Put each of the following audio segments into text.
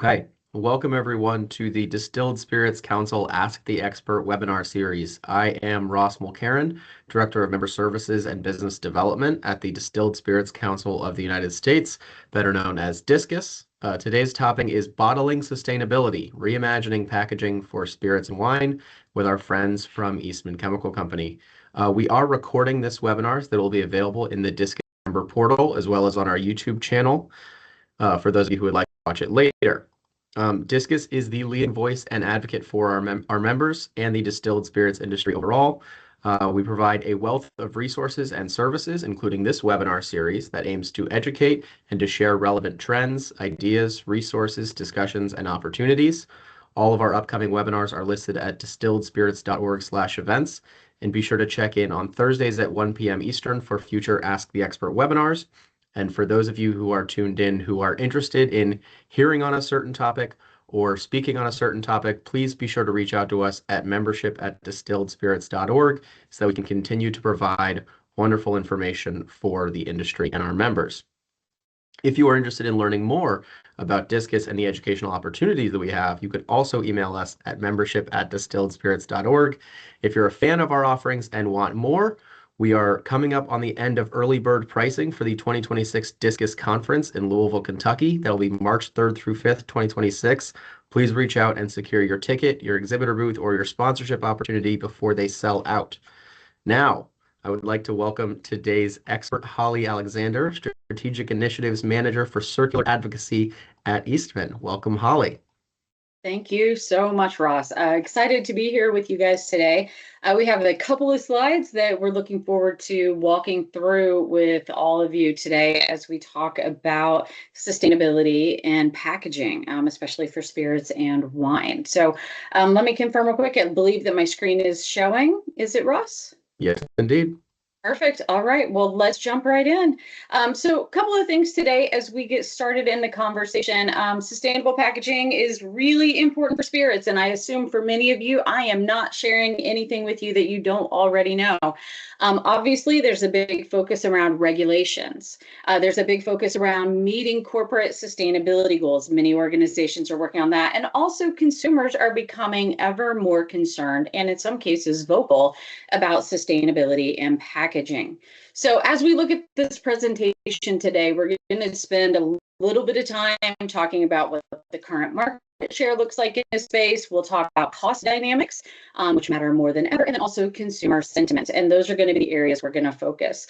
Okay, welcome everyone to the Distilled Spirits Council Ask the Expert webinar series. I am Ross Mulcairn, Director of Member Services and Business Development at the Distilled Spirits Council of the United States, better known as DISCUS. Today's topic is Bottling Sustainability, Reimagining Packaging for Spirits and Wine with our friends from Eastman Chemical Company. We are recording this webinar that will be available in the DISCUS member portal as well as on our YouTube channel for those of you who would like to watch it later. Discus is the leading voice and advocate for our members and the distilled spirits industry overall. We provide a wealth of resources and services, including this webinar series that aims to educate and to share relevant trends, ideas, resources, discussions, and opportunities. All of our upcoming webinars are listed at distilledspirits.org/events, and be sure to check in on Thursdays at 1 p.m. Eastern for future Ask the Expert webinars. And for those of you who are tuned in who are interested in hearing on a certain topic or speaking on a certain topic, please be sure to reach out to us at membership@distilledspirits.org so that we can continue to provide wonderful information for the industry and our members. If you are interested in learning more about Discus and the educational opportunities that we have, you could also email us at membership@distilledspirits.org. If you're a fan of our offerings and want more, we are coming up on the end of early bird pricing for the 2026 Discus Conference in Louisville, Kentucky. That'll be March 3rd through 5th, 2026. Please reach out and secure your ticket, your exhibitor booth, or your sponsorship opportunity before they sell out. Now, I would like to welcome today's expert, Holly Alexander, Strategic Initiatives Manager for Circular Advocacy at Eastman. Welcome, Holly. Thank you so much, Ross. Excited to be here with you guys today. We have a couple of slides that we're looking forward to walking through with all of you today as we talk about sustainability and packaging, especially for spirits and wine. So let me confirm real quick. I believe that my screen is showing. Is it, Ross? Yes, indeed. Perfect. All right. Well, let's jump right in. So a couple of things today as we get started in the conversation. Sustainable packaging is really important for spirits. And I assume for many of you, I am not sharing anything with you that you don't already know. Obviously, there's a big focus around regulations. There's a big focus around meeting corporate sustainability goals. Many organizations are working on that. And also consumers are becoming ever more concerned and in some cases vocal about sustainability and packaging. So as we look at this presentation today, we're going to spend a little bit of time talking about what the current market share looks like in this space. We'll talk about cost dynamics, which matter more than ever, and then also consumer sentiment. And those are going to be the areas we're going to focus.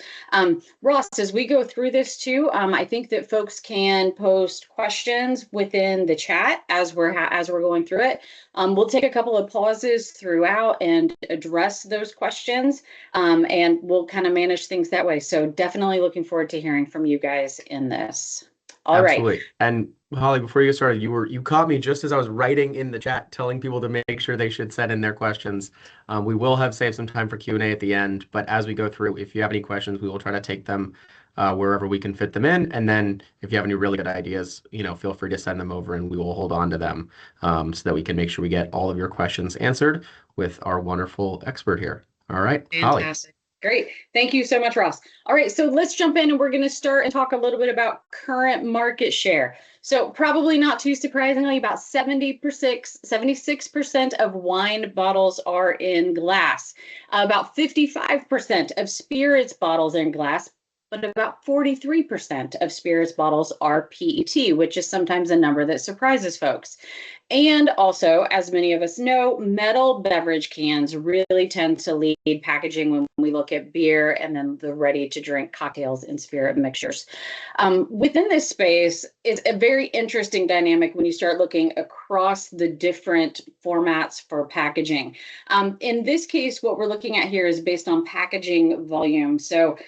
Ross, as we go through this too, I think that folks can post questions within the chat as we're going through it. We'll take a couple of pauses throughout and address those questions, and we'll kind of manage things that way. So definitely looking forward to hearing from you guys in this. All Absolutely. right. And Holly, before you get started, you caught me just as I was writing in the chat, telling people to make sure they should send in their questions. We will have saved some time for Q&A at the end, but as we go through, if you have any questions, we will try to take them wherever we can fit them in. And then if you have any really good ideas, feel free to send them over and we will hold on to them so that we can make sure we get all of your questions answered with our wonderful expert here. All right, Fantastic. Holly. Great. Thank you so much, Ross. All right, so let's jump in and we're going to start and talk a little bit about current market share. So probably not too surprisingly, about 76% of wine bottles are in glass. About 55% of spirits bottles are in glass, but about 43% of spirits bottles are PET, which is sometimes a number that surprises folks. And also, as many of us know, metal beverage cans really tend to lead packaging when we look at beer and then the ready-to-drink cocktails and spirit mixtures. Within this space, it's a very interesting dynamic when you start looking across the different formats for packaging. In this case, what we're looking at here is based on packaging volume. So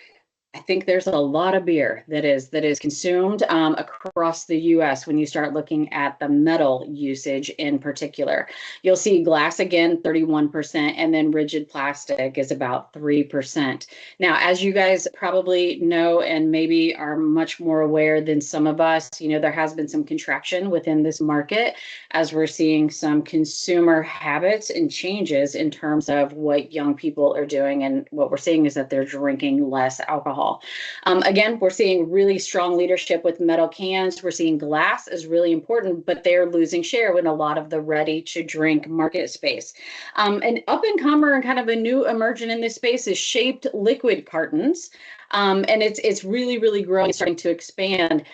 I think there's a lot of beer that is consumed across the U.S. when you start looking at the metal usage in particular. You'll see glass again, 31%, and then rigid plastic is about 3%. Now, as you guys probably know and maybe are much more aware than some of us, there has been some contraction within this market as we're seeing some consumer habits and changes in terms of what young people are doing. And what we're seeing is that they're drinking less alcohol. alcohol. Again, we're seeing really strong leadership with metal cans. We're seeing glass is really important, but they're losing share in a lot of the ready-to-drink market space. An up-and-comer and kind of a new emergent in this space is shaped liquid cartons. And it's really, really growing, starting to expand.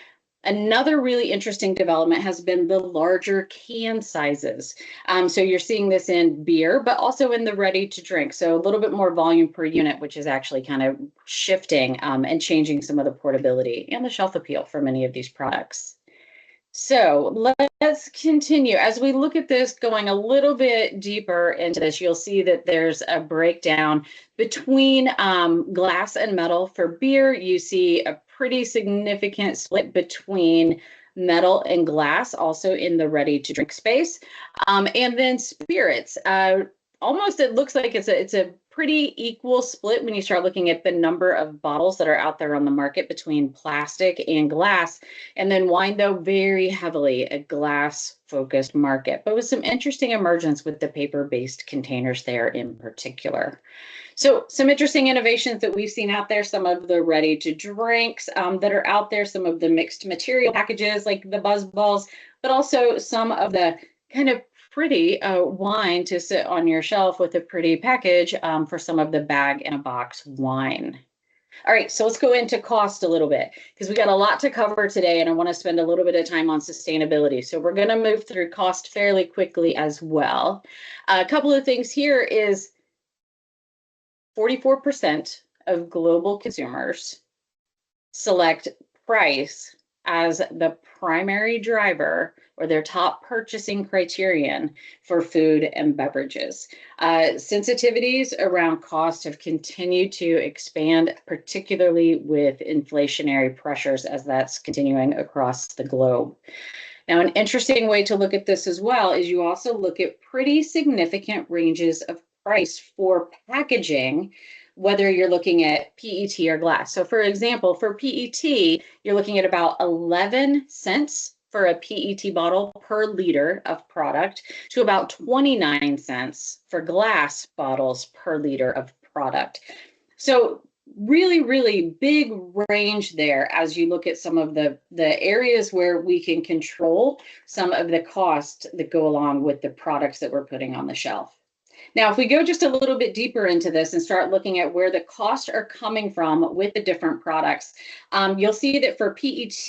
Another really interesting development has been the larger can sizes. So you're seeing this in beer, but also in the ready to drink. So a little bit more volume per unit, which is actually kind of shifting and changing some of the portability and the shelf appeal for many of these products. So let's continue. As we look at this, going a little bit deeper into this, you'll see that there's a breakdown between glass and metal. For beer, you see a pretty significant split between metal and glass, also in the ready-to-drink space. And then spirits, almost it looks like it's a pretty equal split when you start looking at the number of bottles that are out there on the market between plastic and glass. And then wine, though, very heavily a glass-focused market, but with some interesting emergence with the paper-based containers there in particular. So some interesting innovations that we've seen out there, some of the ready to drinks that are out there, some of the mixed material packages like the buzz balls, but also some of the kind of pretty wine to sit on your shelf with a pretty package for some of the bag in a box wine. All right, so let's go into cost a little bit because we got a lot to cover today and I want to spend a little bit of time on sustainability. So we're going to move through cost fairly quickly as well. A couple of things here is 44% of global consumers select price as the primary driver or their top purchasing criterion for food and beverages. Sensitivities around cost have continued to expand, particularly with inflationary pressures as that's continuing across the globe. Now, an interesting way to look at this as well is you also look at pretty significant ranges of price for packaging, whether you're looking at PET or glass. So for example, for PET, you're looking at about 11 cents for a PET bottle per liter of product to about 29 cents for glass bottles per liter of product. So really, really big range there as you look at some of the areas where we can control some of the costs that go along with the products that we're putting on the shelf. Now, if we go just a little bit deeper into this and start looking at where the costs are coming from with the different products, you'll see that for PET,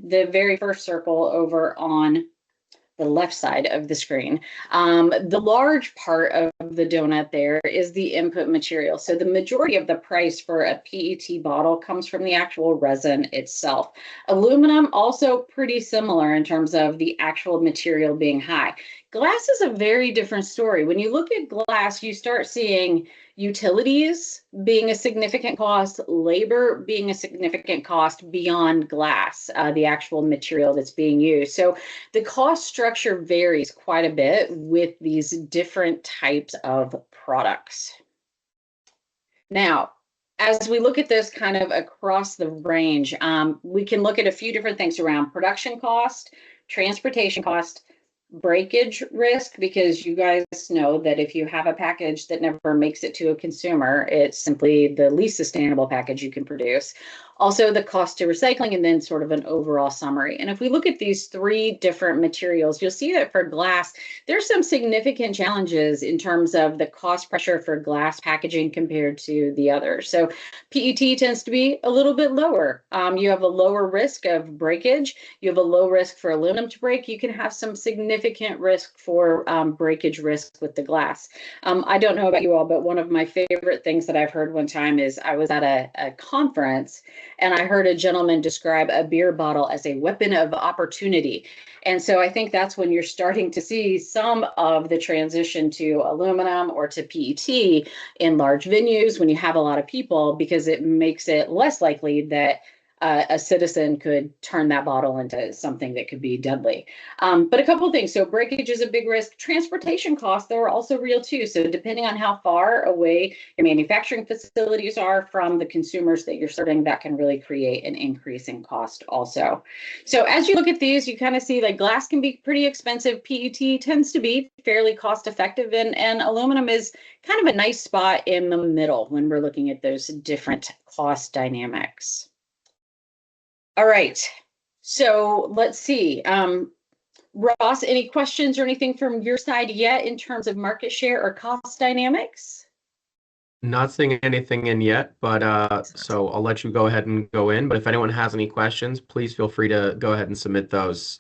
the very first circle over on the left side of the screen. The large part of the donut there is the input material. So the majority of the price for a PET bottle comes from the actual resin itself. Aluminum also pretty similar in terms of the actual material being high. Glass is a very different story. When you look at glass, you start seeing utilities being a significant cost, labor being a significant cost beyond glass, the actual material that's being used. So the cost structure varies quite a bit with these different types of products. Now, as we look at this kind of across the range, we can look at a few different things around production cost, transportation cost, breakage risk, because you guys know that if you have a package that never makes it to a consumer, it's simply the least sustainable package you can produce. Also the cost to recycling, and then sort of an overall summary. And if we look at these three different materials, you'll see that for glass, there's some significant challenges in terms of the cost pressure for glass packaging compared to the others. So PET tends to be a little bit lower. You have a lower risk of breakage. You have a low risk for aluminum to break. You can have some significant risk for breakage risk with the glass. I don't know about you all, but one of my favorite things that I've heard one time is I was at a conference and I heard a gentleman describe a beer bottle as a weapon of opportunity. And so I think that's when you're starting to see some of the transition to aluminum or to PET in large venues when you have a lot of people, because it makes it less likely that a citizen could turn that bottle into something that could be deadly. But a couple of things. So breakage is a big risk. Transportation costs, they're also real too. So depending on how far away your manufacturing facilities are from the consumers that you're serving, that can really create an increase in cost also. So as you look at these, you kind of see like glass can be pretty expensive. PET tends to be fairly cost effective, and aluminum is kind of a nice spot in the middle when we're looking at those different cost dynamics. All right, so let's see. Ross, any questions or anything from your side yet in terms of market share or cost dynamics? Not seeing anything in yet, but so I'll let you go ahead and go in. But if anyone has any questions, please feel free to go ahead and submit those.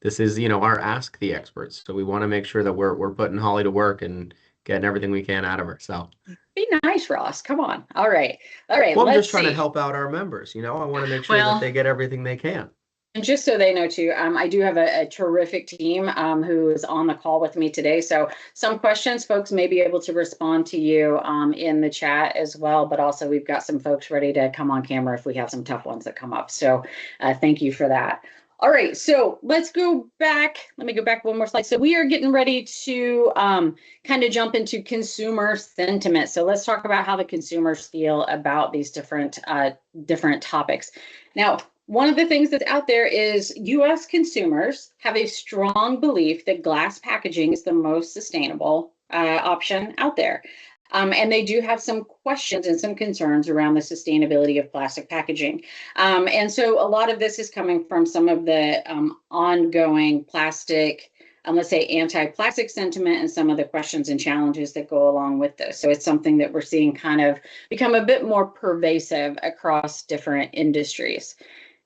This is, our Ask the Experts, so we want to make sure that we're putting Holly to work and getting everything we can out of her. So be nice, Ross. Come on. All right. well, I'm Let's just trying see. to help out our members. I want to make sure that they get everything they can. And just so they know too, I do have a terrific team who is on the call with me today. So some questions folks may be able to respond to you in the chat as well, but also we've got some folks ready to come on camera if we have some tough ones that come up. So thank you for that. All right, so let's go back. Let me go back one more slide. So we are getting ready to kind of jump into consumer sentiment. So let's talk about how the consumers feel about these different topics. Now, one of the things that's out there is U.S. consumers have a strong belief that glass packaging is the most sustainable option out there. And they do have some questions and some concerns around the sustainability of plastic packaging. And so a lot of this is coming from some of the ongoing plastic, let's say anti-plastic sentiment, and some of the questions and challenges that go along with this. So it's something that we're seeing kind of become a bit more pervasive across different industries.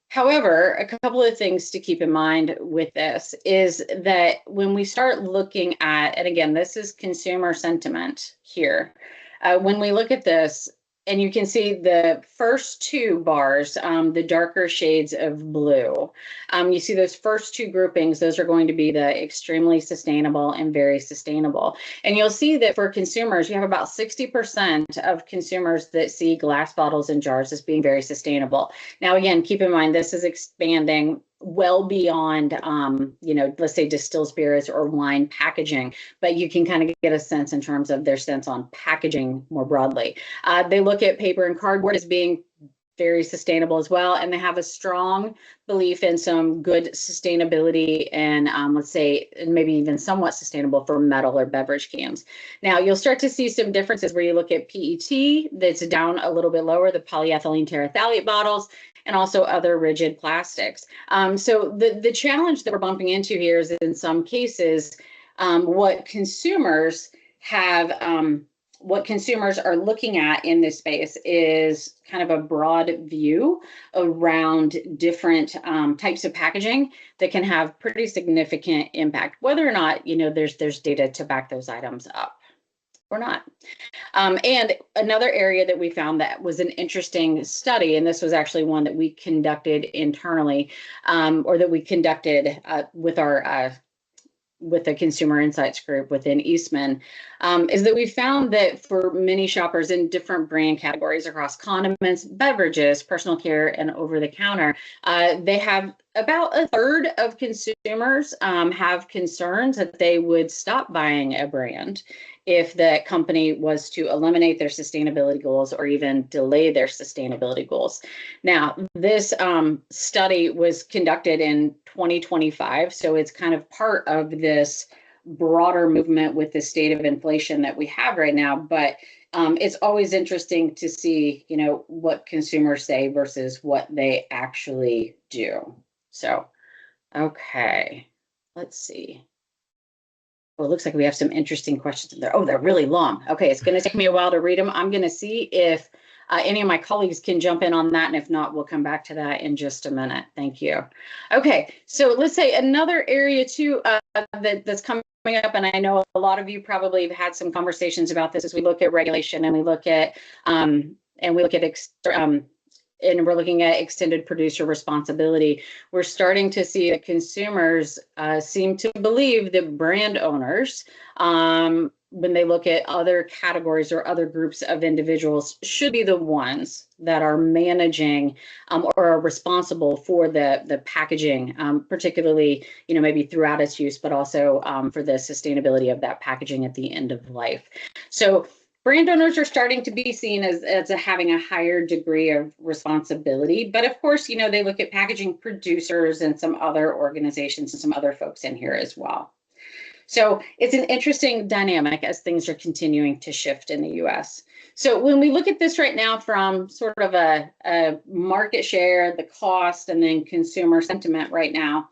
However, a couple of things to keep in mind with this is that when we start looking at, and again, this is consumer sentiment here, when we look at this, and you can see the first two bars, the darker shades of blue. You see those first two groupings, those are going to be the extremely sustainable and very sustainable. And you'll see that for consumers, you have about 60% of consumers that see glass bottles and jars as being very sustainable. Now, again, keep in mind, this is expanding well beyond, let's say distilled spirits or wine packaging, but you can kind of get a sense in terms of their sense on packaging more broadly. They look at paper and cardboard as being very sustainable as well, and they have a strong belief in some good sustainability and let's say maybe even somewhat sustainable for metal or beverage cans. Now you'll start to see some differences where you look at PET that's down a little bit lower, the polyethylene terephthalate bottles, and also other rigid plastics. So the challenge that we're bumping into here is that in some cases, what consumers are looking at in this space is kind of a broad view around different types of packaging that can have pretty significant impact, whether or not there's data to back those items up or not. And another area that we found that was an interesting study, and this was actually one that we conducted internally, or that we conducted with the consumer insights group within Eastman, is that we found that for many shoppers in different brand categories across condiments, beverages, personal care, and over the counter, they have about a third of consumers have concerns that they would stop buying a brand if the company was to eliminate their sustainability goals or even delay their sustainability goals. Now, this study was conducted in 2025, so it's kind of part of this broader movement with the state of inflation that we have right now, but it's always interesting to see, what consumers say versus what they actually do. So, okay, let's see. Well, it looks like we have some interesting questions in there. Oh, they're really long. Okay, it's going to take me a while to read them. I'm going to see if any of my colleagues can jump in on that, and if not, we'll come back to that in just a minute. Thank you. Okay, so let's say another area too that's coming up, and I know a lot of you probably have had some conversations about this as we look at regulation and we look at and we're looking at extended producer responsibility. We're starting to see that consumers seem to believe that brand owners when they look at other categories or other groups of individuals, should be the ones that are managing or are responsible for the packaging, particularly, maybe throughout its use, but also for the sustainability of that packaging at the end of life. So brand owners are starting to be seen as having a higher degree of responsibility. But of course, they look at packaging producers and some other organizations and some other folks in here as well. So it's an interesting dynamic as things are continuing to shift in the US. So when we look at this right now from sort of a market share, the cost, and then consumer sentiment right now,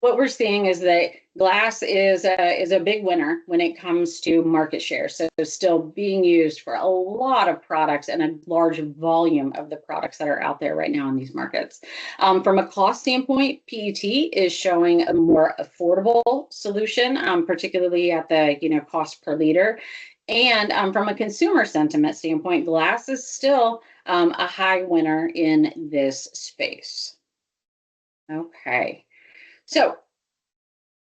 what we're seeing is that glass is a big winner when it comes to market share. So still being used for a lot of products and a large volume of the products that are out there right now in these markets. From a cost standpoint, PET is showing a more affordable solution, particularly at the cost per liter. And from a consumer sentiment standpoint, glass is still a high winner in this space. Okay. So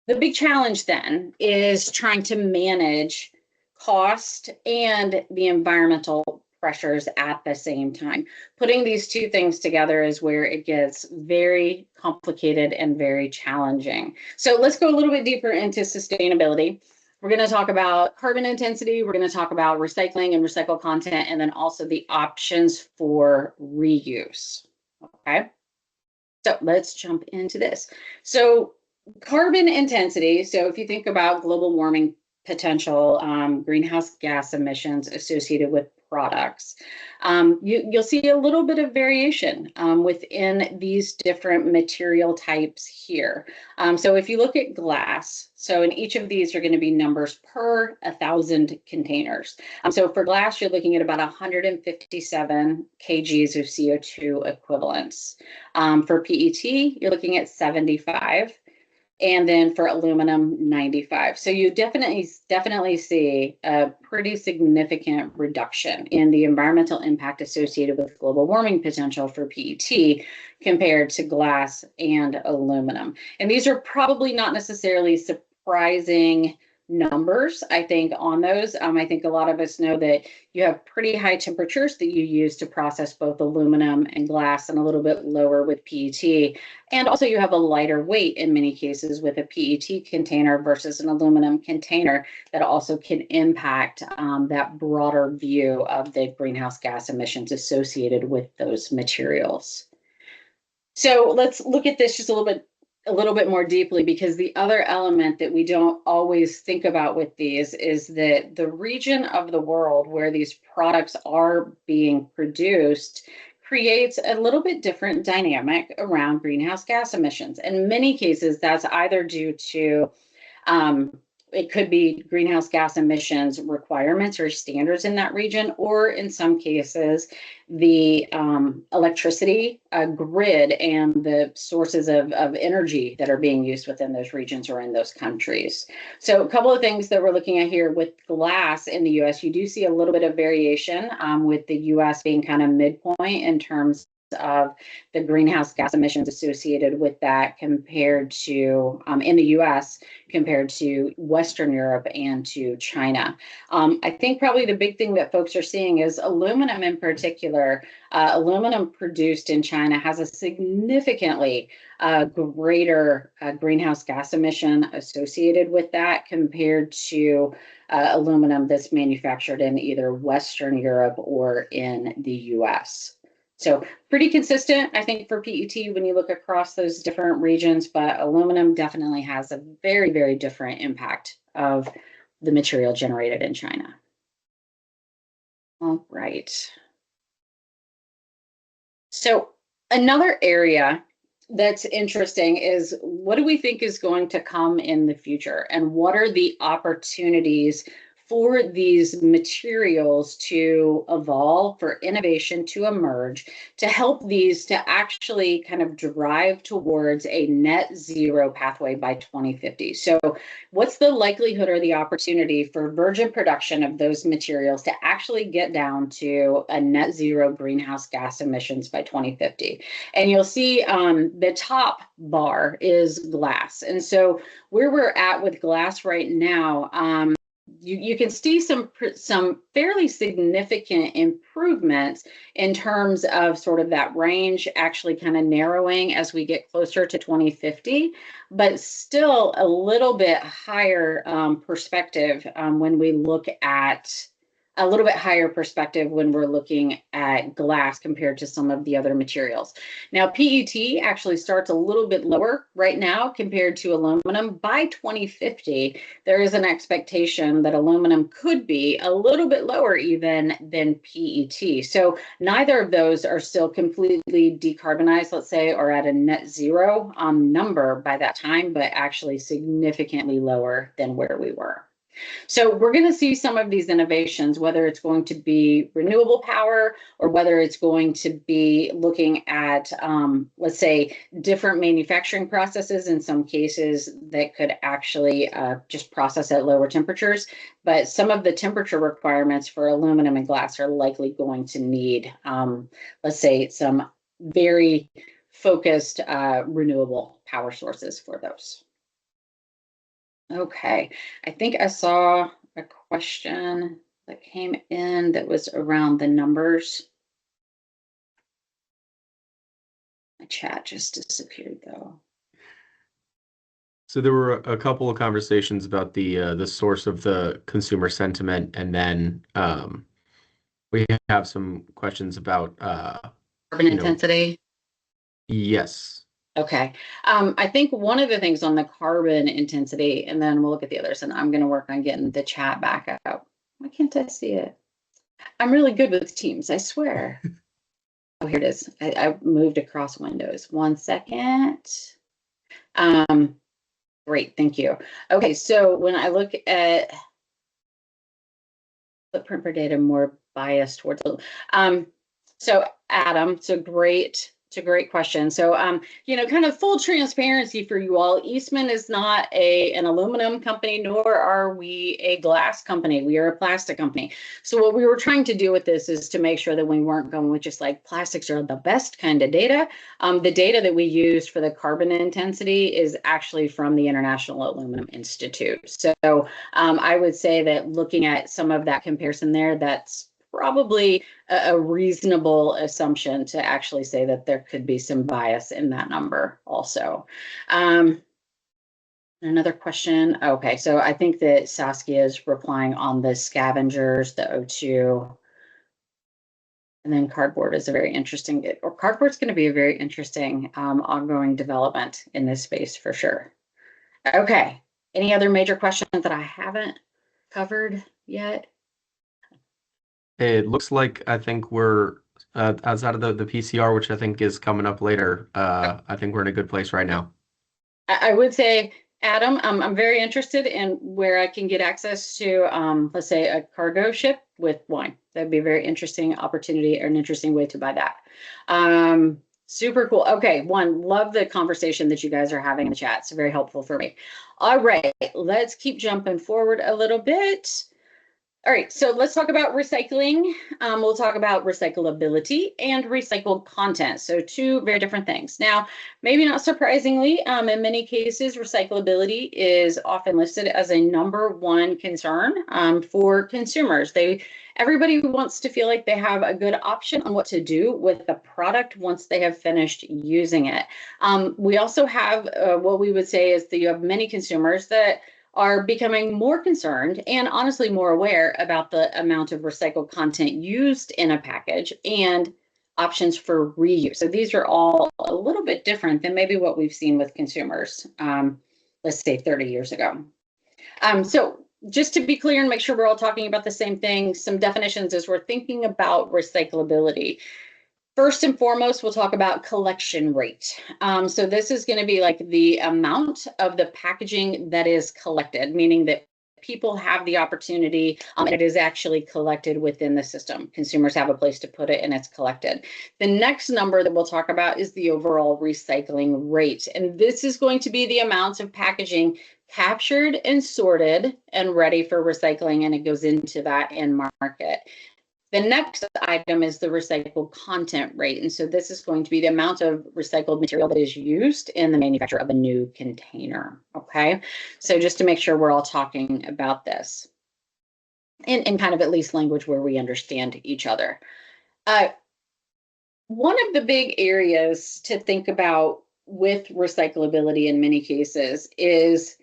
the big challenge then is trying to manage cost and the environmental pressures at the same time. Putting these two things together is where it gets very complicated and very challenging. So let's go a little bit deeper into sustainability. We're going to talk about carbon intensity. We're going to talk about recycling and recycled content, and then also the options for reuse. Okay. So let's jump into this. So carbon intensity. So if you think about global warming potential, greenhouse gas emissions associated with products, you'll see a little bit of variation within these different material types here. So if you look at glass, so in each of these are going to be numbers per 1,000 containers. So for glass, you're looking at about 157 kgs of CO2 equivalents. For PET, you're looking at 75. And then for aluminum, 95. So you definitely see a pretty significant reduction in the environmental impact associated with global warming potential for PET compared to glass and aluminum. And these are probably not necessarily surprising numbers, I think, on those. I think a lot of us know that you have pretty high temperatures that you use to process both aluminum and glass, and a little bit lower with PET. And also you have a lighter weight in many cases with a PET container versus an aluminum container that also can impact that broader view of the greenhouse gas emissions associated with those materials. So let's look at this just a little bit more deeply, because the other element that we don't always think about with these is that the region of the world where these products are being produced creates a little bit different dynamic around greenhouse gas emissions. In many cases, that's either due to it could be greenhouse gas emissions requirements or standards in that region, or in some cases, the electricity grid and the sources of energy that are being used within those regions or in those countries. So a couple of things that we're looking at here with glass in the US, you do see a little bit of variation with the US being kind of midpoint in terms of the greenhouse gas emissions associated with that compared to in the US compared to Western Europe and to China. I think probably the big thing that folks are seeing is aluminum in particular. Aluminum produced in China has a significantly greater greenhouse gas emission associated with that compared to aluminum that's manufactured in either Western Europe or in the US. So pretty consistent, I think, for PET when you look across those different regions, but aluminum definitely has a very, very different impact of the material generated in China. All right. So another area that's interesting is, what do we think is going to come in the future, and what are the opportunities for these materials to evolve, for innovation to emerge, to help these to actually kind of drive towards a net zero pathway by 2050. So what's the likelihood or the opportunity for virgin production of those materials to actually get down to a net zero greenhouse gas emissions by 2050? And you'll see the top bar is glass. And so where we're at with glass right now, you can see some fairly significant improvements in terms of sort of that range actually kind of narrowing as we get closer to 2050, but still a little bit higher perspective when we look at a little bit higher perspective when we're looking at glass compared to some of the other materials. Now, PET actually starts a little bit lower right now compared to aluminum. By 2050, there is an expectation that aluminum could be a little bit lower even than PET. So neither of those are still completely decarbonized, let's say, or at a net zero number by that time, but actually significantly lower than where we were. So we're going to see some of these innovations, whether it's going to be renewable power or whether it's going to be looking at, let's say, different manufacturing processes in some cases that could actually just process at lower temperatures. But some of the temperature requirements for aluminum and glass are likely going to need, let's say, some very focused renewable power sources for those. Okay, I think I saw a question that came in that was around the numbers. My chat just disappeared though. So there were a couple of conversations about the source of the consumer sentiment, and then we have some questions about Carbon intensity. Yes. Okay. I think one of the things on the carbon intensity, and then we'll look at the others, and I'm going to work on getting the chat back up. Why can't I see it? I'm really good with Teams, I swear. Oh, here it is. I moved across windows. 1 second. Great, thank you. Okay, so when I look at footprint per data, more biased towards, so Adam, it's a great question. So, kind of full transparency for you all, Eastman is not an aluminum company, nor are we a glass company. We are a plastic company. So what we were trying to do with this is to make sure that we weren't going with just like plastics are the best kind of data. The data that we used for the carbon intensity is actually from the International Aluminum Institute. So I would say that looking at some of that comparison there, that's probably a reasonable assumption to actually say that there could be some bias in that number also. Another question. Okay, so I think that Saskia is replying on the scavengers, the O2. And then cardboard is a very interesting, or cardboard's going to be a very interesting ongoing development in this space for sure. Okay, any other major questions that I haven't covered yet? It looks like I think we're outside of the PCR, which I think is coming up later. I think we're in a good place right now. I would say, Adam, I'm very interested in where I can get access to, let's say, a cargo ship with wine. That'd be a very interesting opportunity or an interesting way to buy that. Super cool. Okay, love the conversation that you guys are having in the chat. It's very helpful for me. All right, let's keep jumping forward a little bit. All right, so let's talk about recycling. We'll talk about recyclability and recycled content. So two very different things. Now, maybe not surprisingly, in many cases, recyclability is often listed as a #1 concern for consumers. Everybody wants to feel like they have a good option on what to do with the product once they have finished using it. We also have what we would say is that you have many consumers that are becoming more concerned and honestly more aware about the amount of recycled content used in a package and options for reuse. So these are all a little bit different than maybe what we've seen with consumers, let's say 30 years ago. So just to be clear and make sure we're all talking about the same thing, some definitions as we're thinking about recyclability. First and foremost, we'll talk about collection rate. So this is going to be like the amount of the packaging that is collected, meaning that people have the opportunity and it is actually collected within the system. Consumers have a place to put it and it's collected. The next number that we'll talk about is the overall recycling rate. And this is going to be the amounts of packaging captured and sorted and ready for recycling, and it goes into that end market. The next item is the recycled content rate. And so this is going to be the amount of recycled material that is used in the manufacture of a new container. Okay, so just to make sure we're all talking about this. in kind of at least language where we understand each other. Uh, One of the big areas to think about with recyclability in many cases is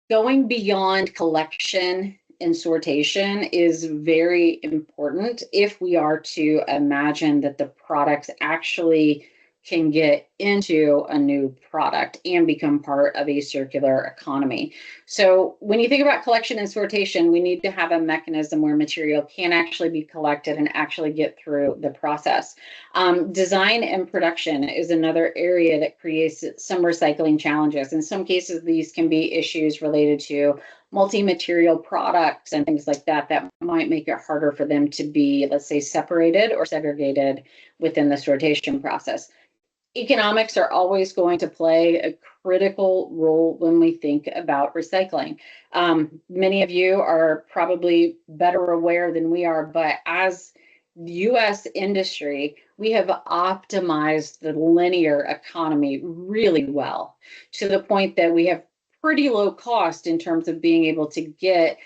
going beyond collection and sortation is very important if we are to imagine that the products actually can get into a new product and become part of a circular economy. So when you think about collection and sortation, we need to have a mechanism where material can actually be collected and actually get through the process. Design and production is another area that creates some recycling challenges. In some cases, these can be issues related to multi-material products and things like that that might make it harder for them to be, let's say, separated or segregated within the sortation process. Economics are always going to play a critical role when we think about recycling. Many of you are probably better aware than we are, but as US industry, we have optimized the linear economy really well to the point that we have pretty low cost in terms of being able to get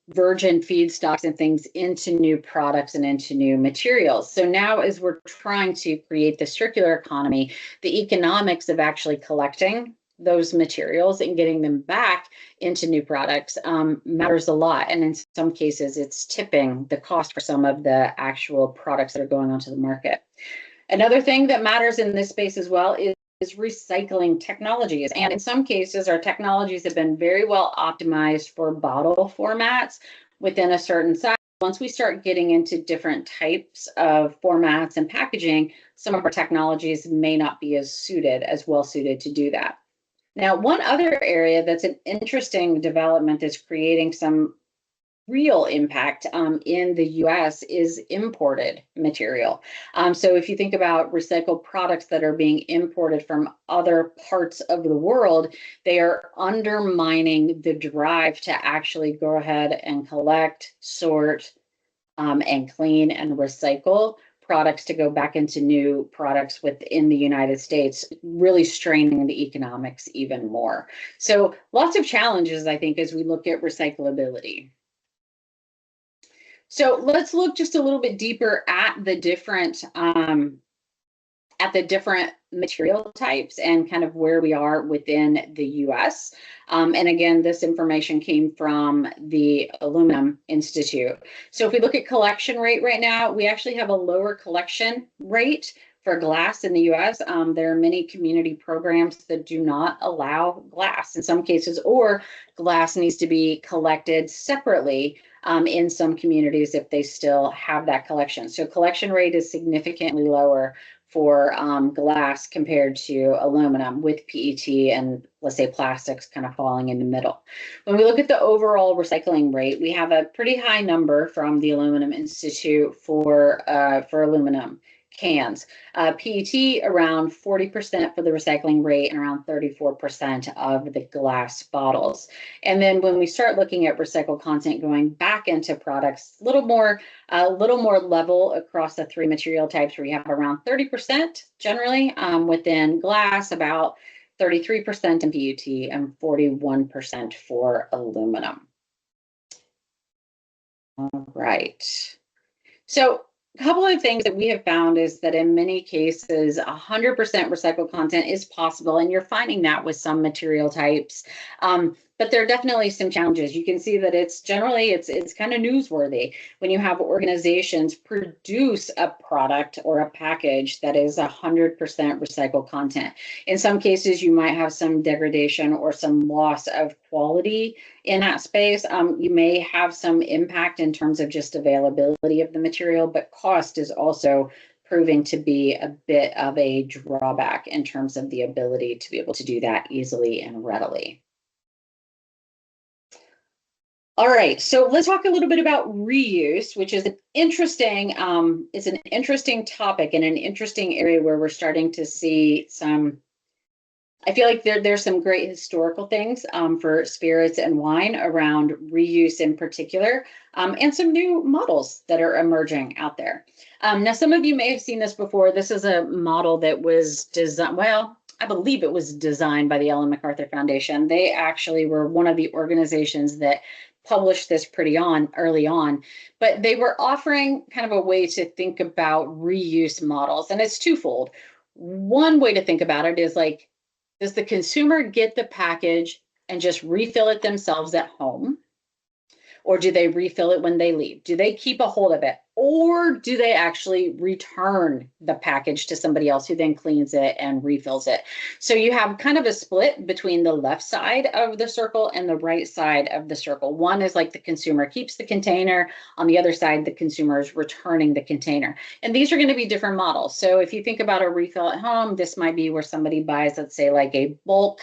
virgin feedstocks and things into new products and into new materials. So now, as we're trying to create the circular economy, the economics of actually collecting those materials and getting them back into new products matters a lot. And in some cases, it's tipping the cost for some of the actual products that are going onto the market. Another thing that matters in this space as well is recycling technologies. And in some cases, our technologies have been very well optimized for bottle formats within a certain size. Once we start getting into different types of formats and packaging, some of our technologies may not be as well suited to do that. Now, one other area that's an interesting development that's creating some real impact in the US is imported material. So if you think about recycled products that are being imported from other parts of the world, they are undermining the drive to actually go ahead and collect, sort, and clean and recycle products to go back into new products within the United States, really straining the economics even more. So lots of challenges, I think, as we look at recyclability. So let's look just a little bit deeper at the different material types and kind of where we are within the US. And again, this information came from the Aluminum Institute. So if we look at collection rate right now, we actually have a lower collection rate for glass in the US. There are many community programs that do not allow glass in some cases, or glass needs to be collected separately in some communities if they still have that collection. So collection rate is significantly lower for glass compared to aluminum, with PET and, let's say, plastics kind of falling in the middle. When we look at the overall recycling rate, we have a pretty high number from the Aluminum Institute for aluminum cans. PET around 40% for the recycling rate and around 34% of the glass bottles. And then when we start looking at recycled content going back into products, a little more level across the three material types, where we have around 30% generally within glass, about 33% in PET, and 41% for aluminum. All right. So a couple of things that we have found is that in many cases, 100% recycled content is possible, and you're finding that with some material types. But there are definitely some challenges. You can see that it's generally kind of newsworthy when you have organizations produce a product or a package that is 100% recycled content. In some cases, you might have some degradation or some loss of quality in that space. You may have some impact in terms of just availability of the material, but cost is also proving to be a bit of a drawback in terms of the ability to be able to do that easily and readily. All right, so let's talk a little bit about reuse, which is an interesting topic and an interesting area where we're starting to see some. I feel like there's some great historical things for spirits and wine around reuse in particular, and some new models that are emerging out there. Now, some of you may have seen this before. This is a model that was designed, well, I believe it was designed by the Ellen MacArthur Foundation. They actually were one of the organizations that published this pretty early on, but they were offering kind of a way to think about reuse models, and it's twofold. One way to think about it is like, does the consumer get the package and just refill it themselves at home? Or do they refill it when they leave? Do they keep a hold of it? Or do they actually return the package to somebody else who then cleans it and refills it? So you have kind of a split between the left side of the circle and the right side of the circle. One is like the consumer keeps the container. On the other side, the consumer is returning the container. And these are going to be different models. So if you think about a refill at home, this might be where somebody buys, let's say, like a bulk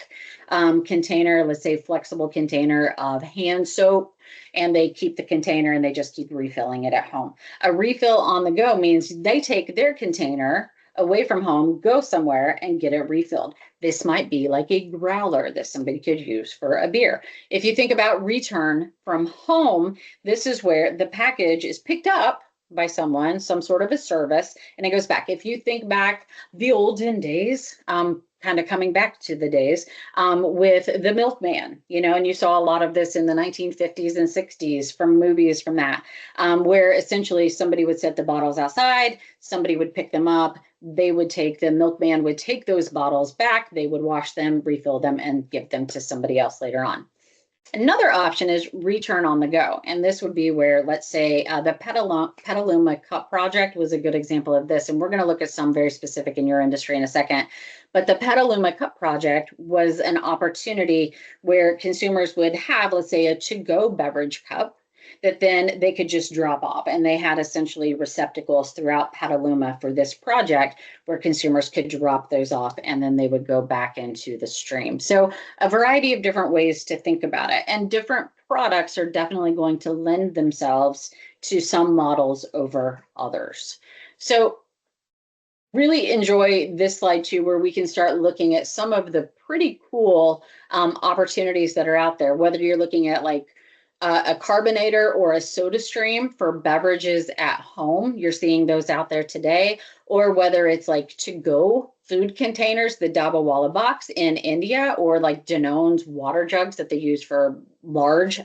container, let's say flexible container of hand soap, and they keep the container and they just keep refilling it at home. A refill on the go means they take their container away from home, go somewhere and get it refilled. This might be like a growler that somebody could use for a beer. If you think about return from home, this is where the package is picked up by someone, some sort of a service, and it goes back. If you think back the olden days, kind of coming back to the days with the milkman, and you saw a lot of this in the 1950s and 60s from movies from that, where essentially somebody would set the bottles outside, somebody would pick them up, the milkman would take those bottles back, they would wash them, refill them, and give them to somebody else later on. Another option is return on the go. And this would be where, let's say, the Petaluma Cup project was a good example of this. And we're going to look at some very specific in your industry in a second. But the Petaluma Cup project was an opportunity where consumers would have, let's say, a to-go beverage cup that then they could just drop off. And they had essentially receptacles throughout Petaluma for this project where consumers could drop those off and then they would go back into the stream. So a variety of different ways to think about it. And different products are definitely going to lend themselves to some models over others. So really enjoy this slide too, where we can start looking at some of the pretty cool opportunities that are out there, whether you're looking at like a carbonator or a soda stream for beverages at home. You're seeing those out there today, or whether it's like to-go food containers, the Dabawala box in India, or like Danone's water jugs that they use for large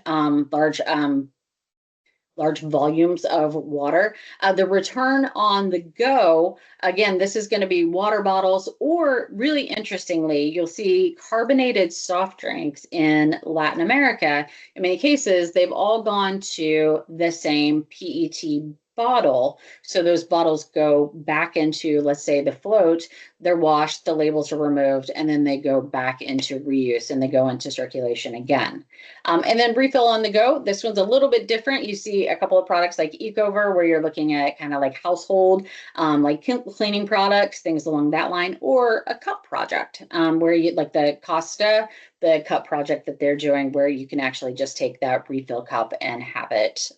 volumes of water. The return on the go, again, this is going to be water bottles, or really interestingly, you'll see carbonated soft drinks in Latin America. In many cases, they've all gone to the same PET bottle. So those bottles go back into, let's say, the float, they're washed, the labels are removed, and then they go back into reuse and they go into circulation again. And then refill on the go. This one's a little bit different. You see a couple of products like Ecover, where you're looking at kind of like household, like cleaning products, things along that line, or a cup project, where you like the Costa, the cup project that they're doing, where you can actually just take that refill cup and have it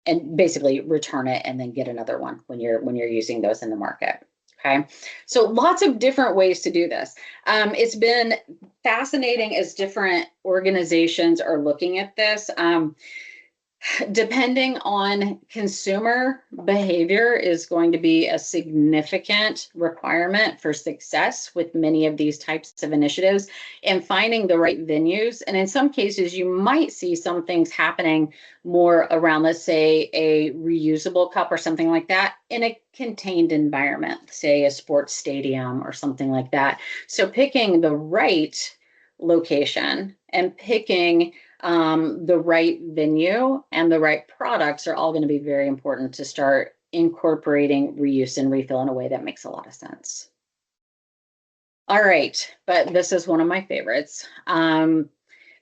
and basically return it and then get another one when you're using those in the market. Okay, so lots of different ways to do this. It's been fascinating as different organizations are looking at this. Depending on consumer behavior is going to be a significant requirement for success with many of these types of initiatives, and finding the right venues. And in some cases, you might see some things happening more around, let's say, a reusable cup or something like that in a contained environment, say a sports stadium or something like that. So picking the right location and picking the right venue and the right products are all going to be very important to start incorporating reuse and refill in a way that makes a lot of sense. All right, but this is one of my favorites.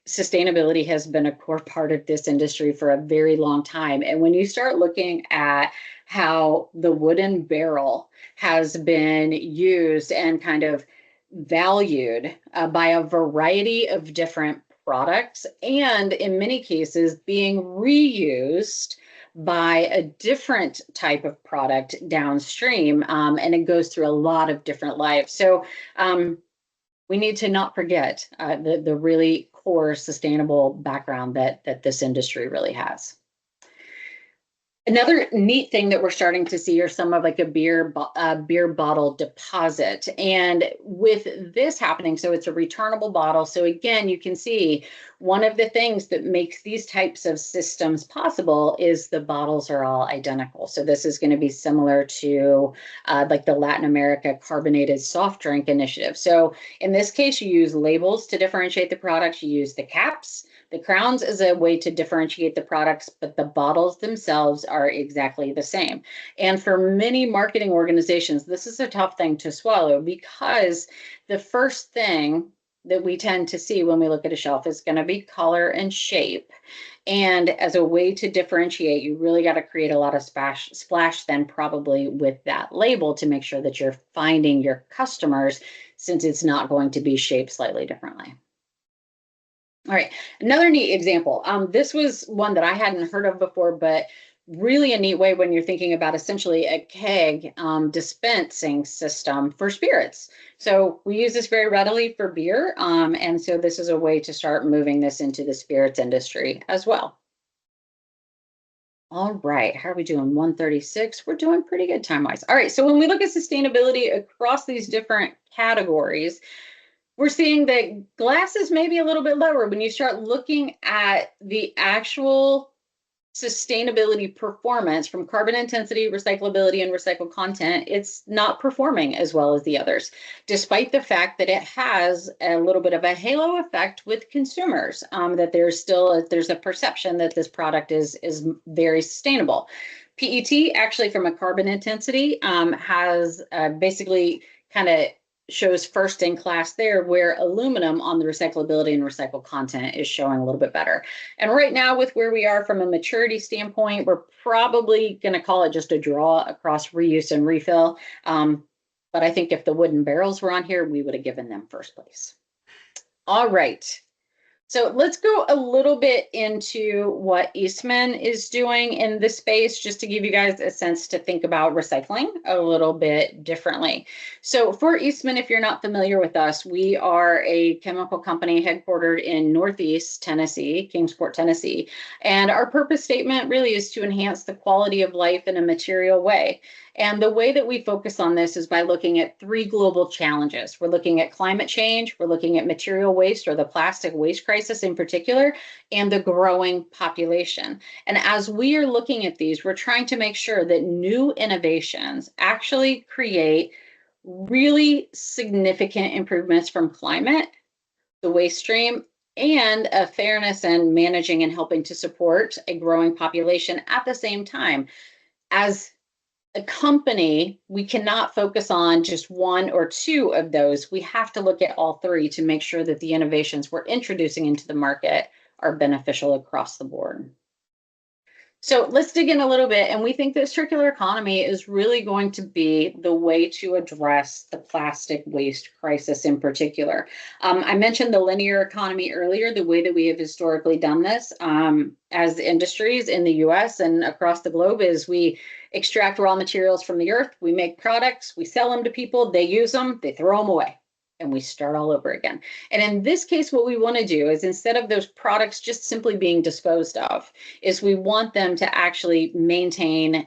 Sustainability has been a core part of this industry for a very long time. And when you start looking at how the wooden barrel has been used and kind of valued by a variety of different products, and in many cases being reused by a different type of product downstream, and it goes through a lot of different lives. So we need to not forget the really core sustainable background that this industry really has. Another neat thing that we're starting to see are some of like a beer bottle deposit. And with this happening, so it's a returnable bottle. So again, you can see one of the things that makes these types of systems possible is the bottles are all identical. So this is going to be similar to like the Latin America carbonated soft drink initiative. So in this case, you use labels to differentiate the products. You use the caps, the crowns as a way to differentiate the products, but the bottles themselves are exactly the same. And for many marketing organizations, this is a tough thing to swallow because the first thing that we tend to see when we look at a shelf is going to be color and shape. And as a way to differentiate, you really got to create a lot of splash then probably with that label to make sure that you're finding your customers, since it's not going to be shaped slightly differently. All right, another neat example. This was one that I hadn't heard of before, but really a neat way when you're thinking about essentially a keg dispensing system for spirits. So we use this very readily for beer, and so this is a way to start moving this into the spirits industry as well. All right, how are we doing? 136. We're doing pretty good time-wise. All right, so when we look at sustainability across these different categories, we're seeing that glass is maybe a little bit lower when you start looking at the actual sustainability performance from carbon intensity, recyclability, and recycled content. It's not performing as well as the others, despite the fact that it has a little bit of a halo effect with consumers, that there's a perception that this product is very sustainable. PET actually from a carbon intensity has basically kind of shows first in class there, where aluminum on the recyclability and recycled content is showing a little bit better. And right now, with where we are from a maturity standpoint, we're probably going to call it just a draw across reuse and refill. But I think if the wooden barrels were on here, we would have given them first place. All right. So let's go a little bit into what Eastman is doing in this space, just to give you guys a sense to think about recycling a little bit differently. So for Eastman, if you're not familiar with us, we are a chemical company headquartered in Northeast Tennessee, Kingsport, Tennessee. And our purpose statement really is to enhance the quality of life in a material way. And the way that we focus on this is by looking at three global challenges. We're looking at climate change, we're looking at material waste, or the plastic waste crisis in particular, and the growing population. And as we are looking at these, we're trying to make sure that new innovations actually create really significant improvements from climate, the waste stream, and a fairness and managing and helping to support a growing population at the same time. As a company, we cannot focus on just one or two of those. We have to look at all three to make sure that the innovations we're introducing into the market are beneficial across the board. So let's dig in a little bit. And we think that circular economy is really going to be the way to address the plastic waste crisis in particular. I mentioned the linear economy earlier, the way that we have historically done this as industries in the US and across the globe is we extract raw materials from the earth, we make products, we sell them to people, they use them, they throw them away, and we start all over again. And in this case, what we want to do is instead of those products just simply being disposed of, is we want them to actually maintain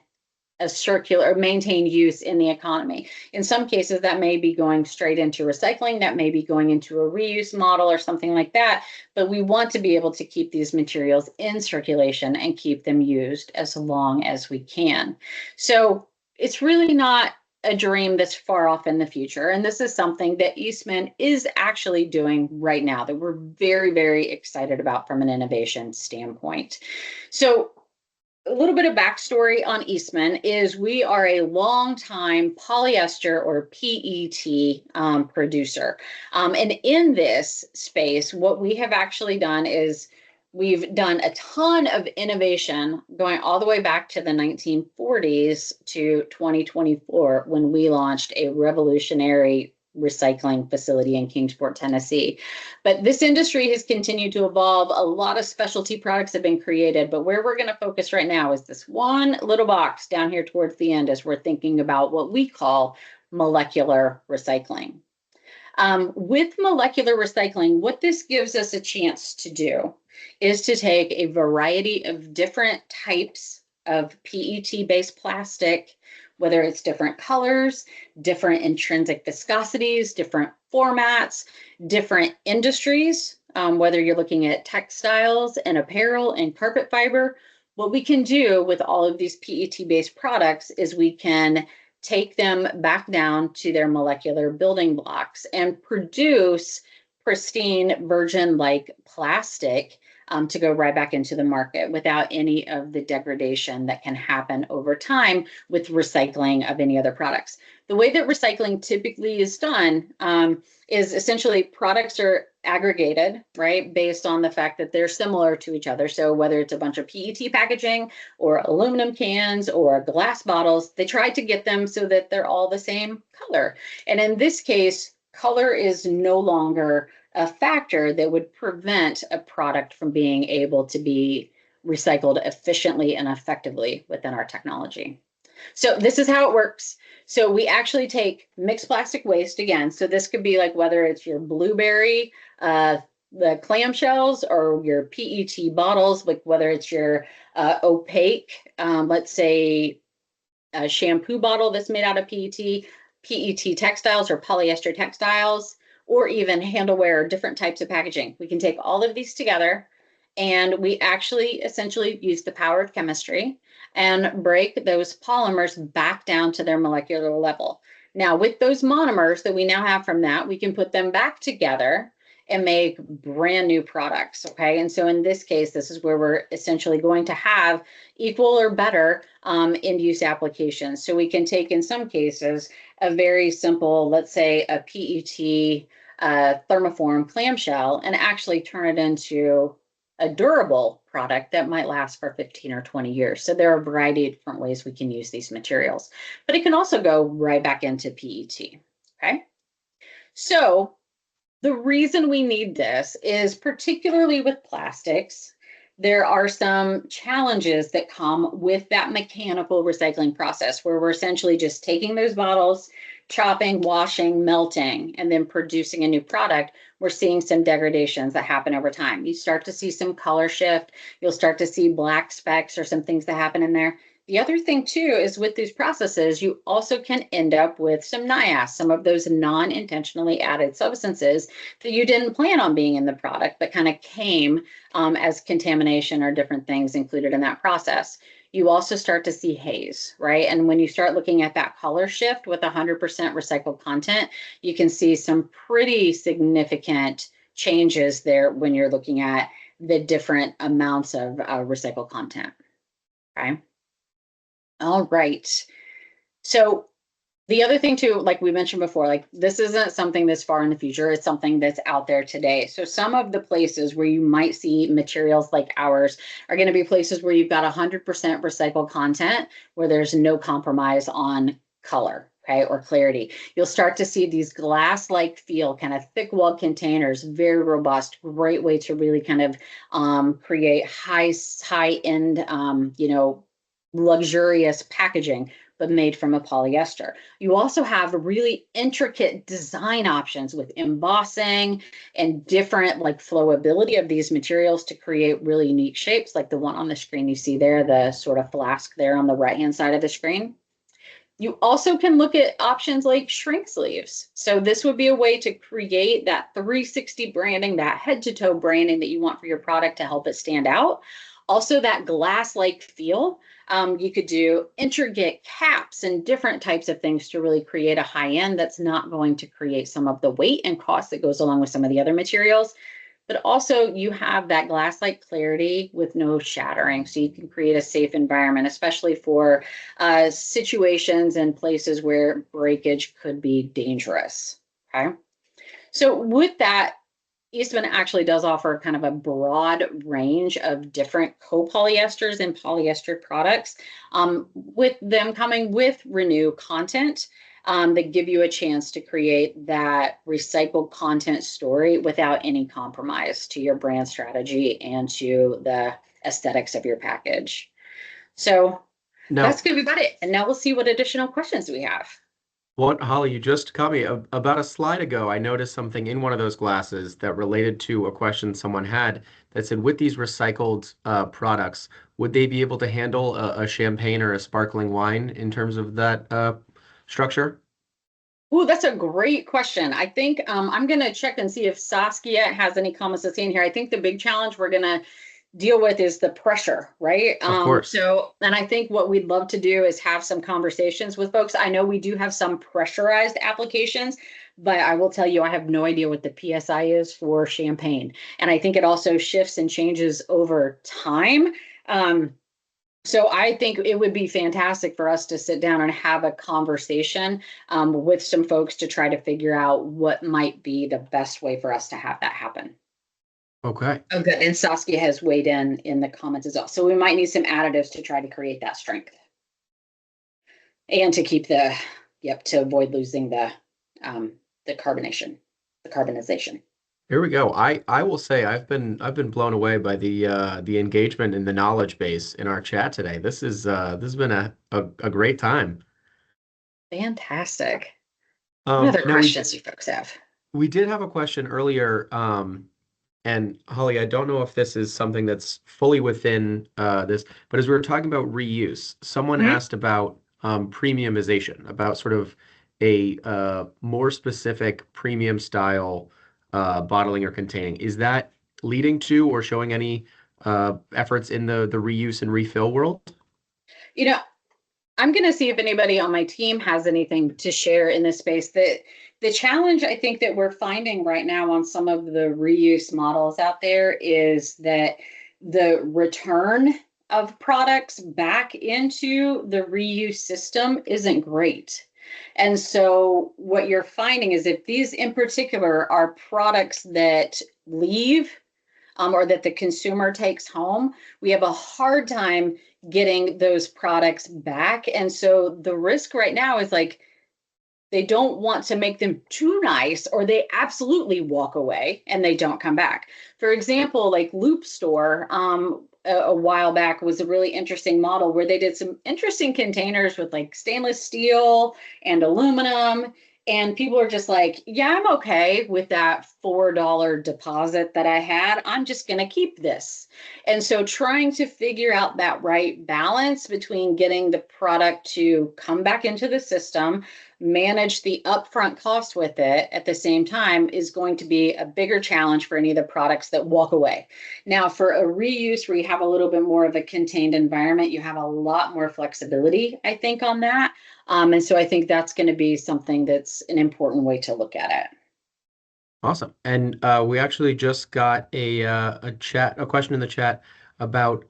maintain use in the economy. In some cases, that may be going straight into recycling, that may be going into a reuse model or something like that, but we want to be able to keep these materials in circulation and keep them used as long as we can. So it's really not a dream that's far off in the future. And this is something that Eastman is actually doing right now that we're very, very excited about from an innovation standpoint. So a little bit of backstory on Eastman is we are a long-time polyester or PET producer. And in this space, what we have actually done is we've done a ton of innovation going all the way back to the 1940s to 2024 when we launched a revolutionary recycling facility in Kingsport, Tennessee. But this industry has continued to evolve. A lot of specialty products have been created, but where we're going to focus right now is this one little box down here towards the end as we're thinking about what we call molecular recycling. With molecular recycling, what this gives us a chance to do is to take a variety of different types of PET-based plastic, whether it's different colors, different intrinsic viscosities, different formats, different industries, whether you're looking at textiles and apparel and carpet fiber. What we can do with all of these PET-based products is we can take them back down to their molecular building blocks and produce pristine virgin-like plastic to go right back into the market without any of the degradation that can happen over time with recycling of any other products. The way that recycling typically is done is essentially products are aggregated, right, based on the fact that they're similar to each other. So whether it's a bunch of PET packaging or aluminum cans or glass bottles, they try to get them so that they're all the same color. And in this case, color is no longer a factor that would prevent a product from being able to be recycled efficiently and effectively within our technology. So this is how it works. So we actually take mixed plastic waste again. So this could be like whether it's your blueberry, the clamshells, or your PET bottles, like whether it's your opaque, let's say a shampoo bottle that's made out of PET textiles or polyester textiles, or even handleware or different types of packaging. We can take all of these together and we actually essentially use the power of chemistry and break those polymers back down to their molecular level. Now, with those monomers that we now have from that, we can put them back together and make brand new products, okay? And so in this case, this is where we're essentially going to have equal or better end-use applications. So we can take, in some cases, a very simple, let's say a PET thermoform clamshell and actually turn it into a durable product that might last for 15 or 20 years. So there are a variety of different ways we can use these materials, but it can also go right back into PET, okay? So the reason we need this is particularly with plastics, there are some challenges that come with that mechanical recycling process where we're essentially just taking those bottles, chopping, washing, melting, and then producing a new product. We're seeing some degradations that happen over time. You start to see some color shift. You'll start to see black specks or some things that happen in there. The other thing too is with these processes, you also can end up with some NIAS, some of those non-intentionally added substances that you didn't plan on being in the product, but kind of came as contamination or different things included in that process. You also start to see haze, right? And when you start looking at that color shift with 100% recycled content, you can see some pretty significant changes there when you're looking at the different amounts of recycled content, okay? All right. So the other thing too, like we mentioned before, like this isn't something that's far in the future, it's something that's out there today. So some of the places where you might see materials like ours are going to be places where you've got 100% recycled content, where there's no compromise on color, okay, or clarity. You'll start to see these glass-like feel, kind of thick-walled containers, very robust, great way to really kind of create high-end, luxurious packaging, but made from a polyester. You also have really intricate design options with embossing and different like flowability of these materials to create really unique shapes, like the one on the screen you see there, the sort of flask there on the right-hand side of the screen. You also can look at options like shrink sleeves. So this would be a way to create that 360 branding, that head-to-toe branding that you want for your product to help it stand out. Also that glass-like feel. You could do intricate caps and different types of things to really create a high end that's not going to create some of the weight and cost that goes along with some of the other materials. But also you have that glass-like clarity with no shattering. So you can create a safe environment, especially for situations and places where breakage could be dangerous, okay? So with that, Eastman actually does offer kind of a broad range of different copolyesters and polyester products, with them coming with Renew content that give you a chance to create that recycled content story without any compromise to your brand strategy and to the aesthetics of your package. So that's going to be about it. And now we'll see what additional questions we have. What, Holly, you just caught me. About a slide ago, I noticed something in one of those glasses that related to a question someone had that said, with these recycled products, would they be able to handle a champagne or a sparkling wine in terms of that structure? Oh, that's a great question. I think I'm going to check and see if Saskia has any comments to say in here. I think the big challenge we're going to deal with is the pressure, right? Of course. And I think what we'd love to do is have some conversations with folks. I know we do have some pressurized applications, but I will tell you, I have no idea what the PSI is for champagne. And I think it also shifts and changes over time. So I think it would be fantastic for us to sit down and have a conversation with some folks to try to figure out what might be the best way for us to have that happen. Okay. Oh, good. And Saskia has weighed in the comments as well. So we might need some additives to try to create that strength and to keep to avoid losing the carbonization. Here we go. I will say I've been blown away by the engagement and the knowledge base in our chat today. This has been a great time. Fantastic. What other Now questions do folks have? we did have a question earlier, and Holly, I don't know if this is something that's fully within this, but as we were talking about reuse, someone Mhm. asked about premiumization, about sort of a more specific premium style bottling or containing. Is that leading to or showing any efforts in the reuse and refill world? You know, I'm going to see if anybody on my team has anything to share in this space. That the challenge I think that we're finding right now on some of the reuse models out there is that the return of products back into the reuse system isn't great. And so what you're finding is if these in particular are products that leave or that the consumer takes home, we have a hard time getting those products back. And so the risk right now is like they don't want to make them too nice or they absolutely walk away and they don't come back. For example, like Loop Store a while back was a really interesting model where they did some interesting containers with like stainless steel and aluminum. And people are just like, yeah, I'm okay with that $4 deposit that I had. I'm just going to keep this. And so trying to figure out that right balance between getting the product to come back into the system, manage the upfront cost with it at the same time is going to be a bigger challenge for any of the products that walk away. Now, for a reuse where you have a little bit more of a contained environment, you have a lot more flexibility, I think, on that. And so I think that's going to be something that's an important way to look at it. Awesome. And we actually just got a question in the chat about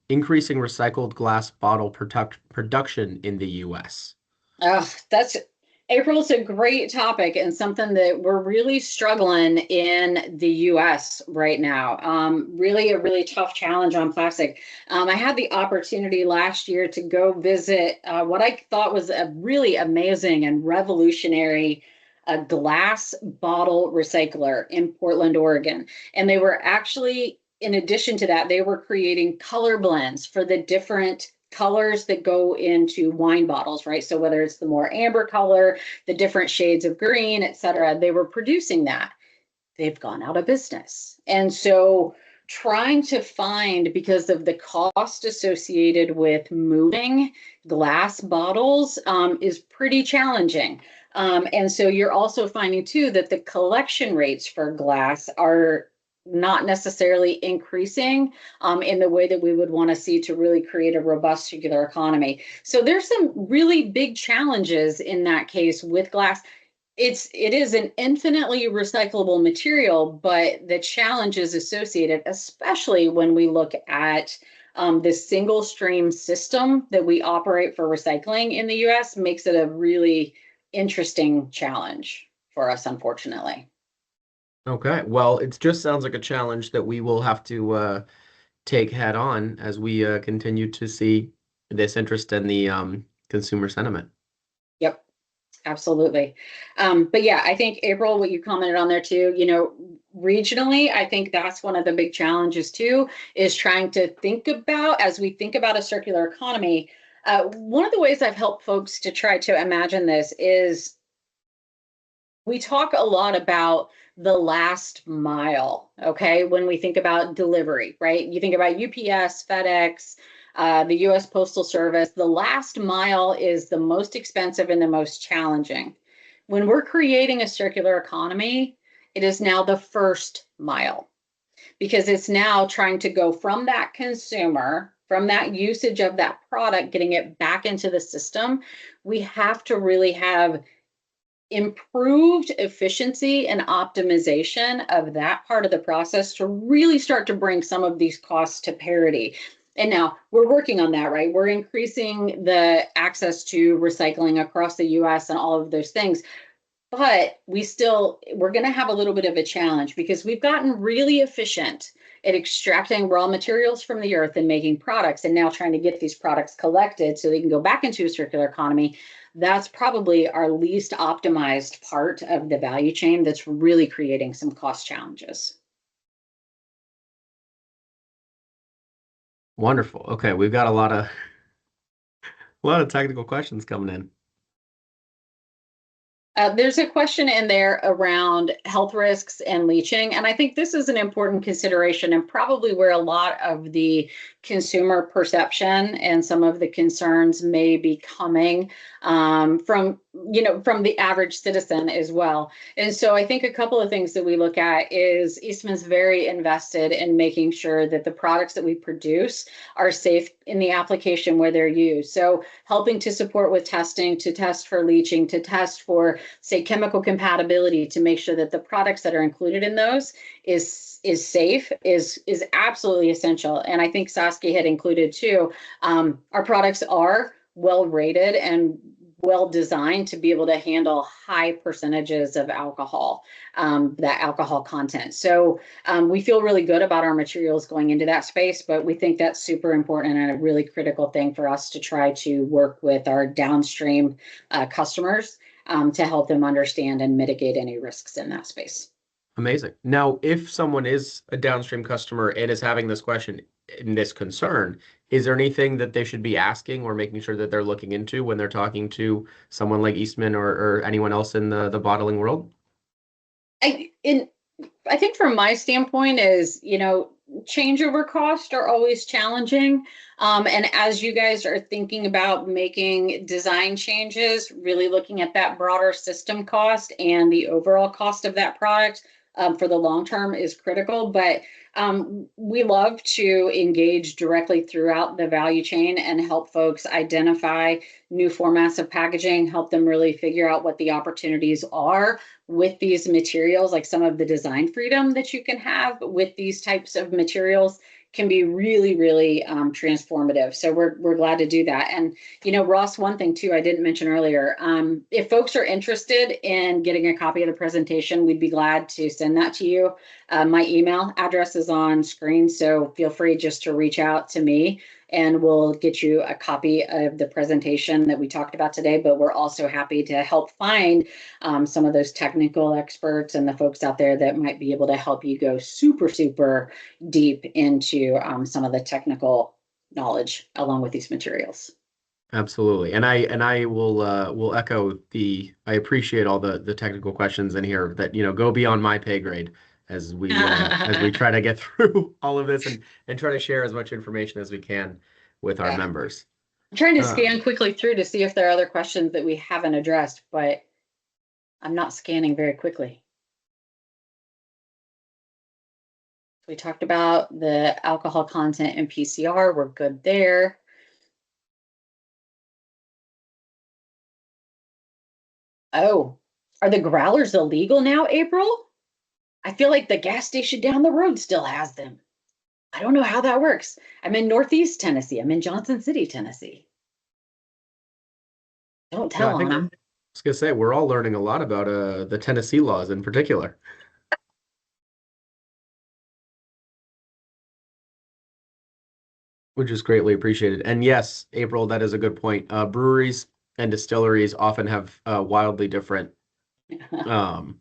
increasing recycled glass bottle production in the US. That's April. It's a great topic and something that we're really struggling in the US right now. Really a really tough challenge on plastic. I had the opportunity last year to go visit what I thought was a really amazing and revolutionary glass bottle recycler in Portland, Oregon. And they were actually, in addition to that, they were creating color blends for the different colors that go into wine bottles, right? So whether it's the more amber color, the different shades of green, et cetera, they were producing that. They've gone out of business. And so trying to find, because of the cost associated with moving glass bottles is pretty challenging. And so you're also finding too that the collection rates for glass are not necessarily increasing in the way that we would want to see to really create a robust circular economy. So there's some really big challenges in that case with glass. It is an infinitely recyclable material, but the challenges associated, especially when we look at this single stream system that we operate for recycling in the US, makes it a really interesting challenge for us, unfortunately. Okay. Well, it just sounds like a challenge that we will have to take head on as we continue to see this interest in the consumer sentiment. Yep. Absolutely. But yeah, I think April, what you commented on there too, regionally, I think that's one of the big challenges too, is trying to think about, as we think about a circular economy, One of the ways I've helped folks to try to imagine this is we talk a lot about the last mile, okay? When we think about delivery, right? You think about UPS, FedEx, the US Postal Service. The last mile is the most expensive and the most challenging. When we're creating a circular economy, it is now the first mile because it's now trying to go from that consumer, from that usage of that product, getting it back into the system. We have to really have improved efficiency and optimization of that part of the process to really start to bring some of these costs to parity. And now we're working on that, right? We're increasing the access to recycling across the US and all of those things. But we're going to have a little bit of a challenge because we've gotten really efficient at extracting raw materials from the earth and making products and now trying to get these products collected so they can go back into a circular economy. That's probably our least optimized part of the value chain that's really creating some cost challenges. Wonderful. Okay, we've got a lot of technical questions coming in. There's a question in there around health risks and leaching, and I think this is an important consideration and probably where a lot of the consumer perception and some of the concerns may be coming from the average citizen as well. And so I think a couple of things that we look at is Eastman's very invested in making sure that the products that we produce are safe in the application where they're used. So helping to support with testing, to test for leaching, to test for, say, chemical compatibility, to make sure that the products that are included in those is safe is absolutely essential. And I think Saskia had included too. Our products are well rated and well designed to be able to handle high percentages of alcohol, that alcohol content. So we feel really good about our materials going into that space, but we think that's super important and a really critical thing for us to try to work with our downstream customers to help them understand and mitigate any risks in that space. Amazing. Now, if someone is a downstream customer and is having this question and this concern, is there anything that they should be asking or making sure that they're looking into when they're talking to someone like Eastman or anyone else in the bottling world? I think from my standpoint is, changeover costs are always challenging. And as you guys are thinking about making design changes, really looking at that broader system cost and the overall cost of that product for the long term is critical. But we love to engage directly throughout the value chain and help folks identify new formats of packaging, help them really figure out what the opportunities are with these materials, like some of the design freedom that you can have with these types of materials can be really, really transformative. So we're glad to do that. And, Ross, one thing too, I didn't mention earlier, if folks are interested in getting a copy of the presentation, we'd be glad to send that to you. My email address is on screen, so feel free just to reach out to me and we'll get you a copy of the presentation that we talked about today. But we're also happy to help find some of those technical experts and the folks out there that might be able to help you go super, super deep into some of the technical knowledge along with these materials. Absolutely. And I will echo I appreciate all the technical questions in here that, go beyond my pay grade as we try to get through all of this and try to share as much information as we can with our Yeah. members. I'm trying to Um, scan quickly through to see if there are other questions that we haven't addressed, but I'm not scanning very quickly. We talked about the alcohol content in PCR. We're good there. Oh, are the growlers illegal now, April? I feel like the gas station down the road still has them. I don't know how that works. I'm in Northeast Tennessee. I'm in Johnson City, Tennessee. Don't no, tell I on think I them. was gonna say we're all learning a lot about the Tennessee laws in particular, which is greatly appreciated. And yes, April, that is a good point. Breweries and distilleries often have wildly different um,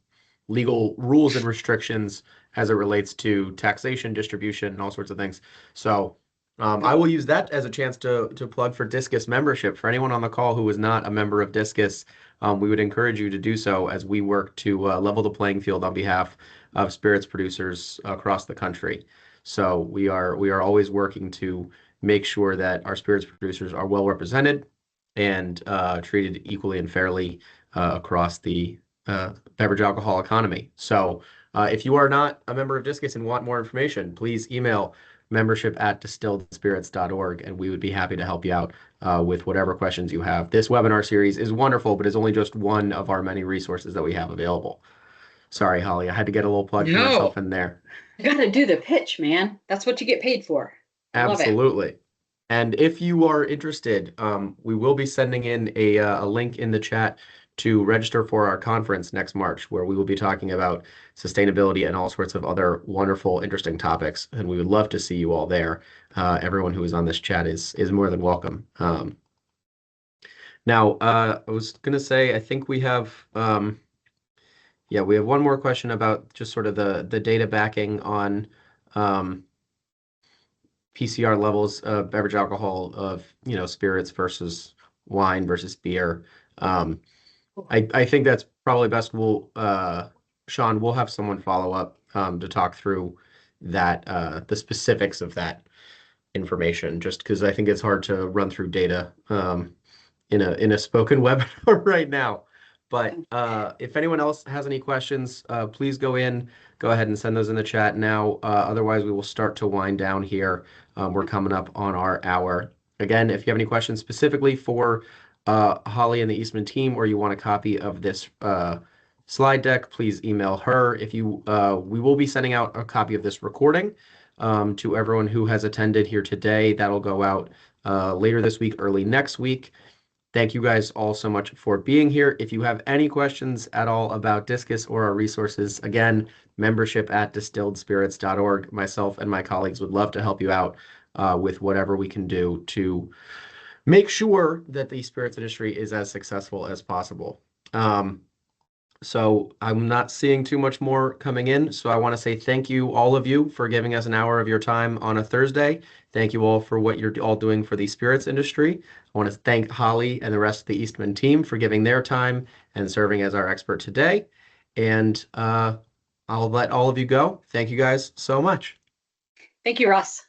legal rules and restrictions as it relates to taxation, distribution, and all sorts of things. So I will use that as a chance to plug for Discus membership. For anyone on the call who is not a member of Discus, we would encourage you to do so as we work to level the playing field on behalf of spirits producers across the country. So we are always working to make sure that our spirits producers are well represented and treated equally and fairly across the beverage alcohol economy. So if you are not a member of Discus and want more information, please email membership@distilledspirits.org, and we would be happy to help you out with whatever questions you have. This webinar series is wonderful, but is only just one of our many resources that we have available. Sorry, Holly, I had to get a little plug for No, myself in there. you got to do the pitch, man. That's what you get paid for. I love it. Absolutely. And if you are interested, we will be sending in a link in the chat to register for our conference next March, where we will be talking about sustainability and all sorts of other wonderful, interesting topics. And we would love to see you all there. Everyone who is on this chat is more than welcome. Now, I was going to say, I think we have, yeah, we have one more question about just sort of the data backing on PCR levels of beverage alcohol of, spirits versus wine versus beer. I think that's probably best. Sean, we'll have someone follow up to talk through that, the specifics of that information, just because I think it's hard to run through data in a spoken webinar right now. But if anyone else has any questions, please go ahead and send those in the chat now. Otherwise, we will start to wind down here. We're coming up on our hour. Again, if you have any questions specifically for Holly and the Eastman team, or you want a copy of this slide deck, please email her. We will be sending out a copy of this recording to everyone who has attended here today. That'll go out later this week, early next week. Thank you guys all so much for being here. If you have any questions at all about Discus or our resources, again, membership@distilledspirits.org. Myself and my colleagues would love to help you out with whatever we can do to make sure that the spirits industry is as successful as possible. So I'm not seeing too much more coming in. So I want to say thank you, all of you, for giving us an hour of your time on a Thursday. Thank you all for what you're all doing for the spirits industry. I want to thank Holly and the rest of the Eastman team for giving their time and serving as our expert today. And I'll let all of you go. Thank you guys so much. Thank you, Ross.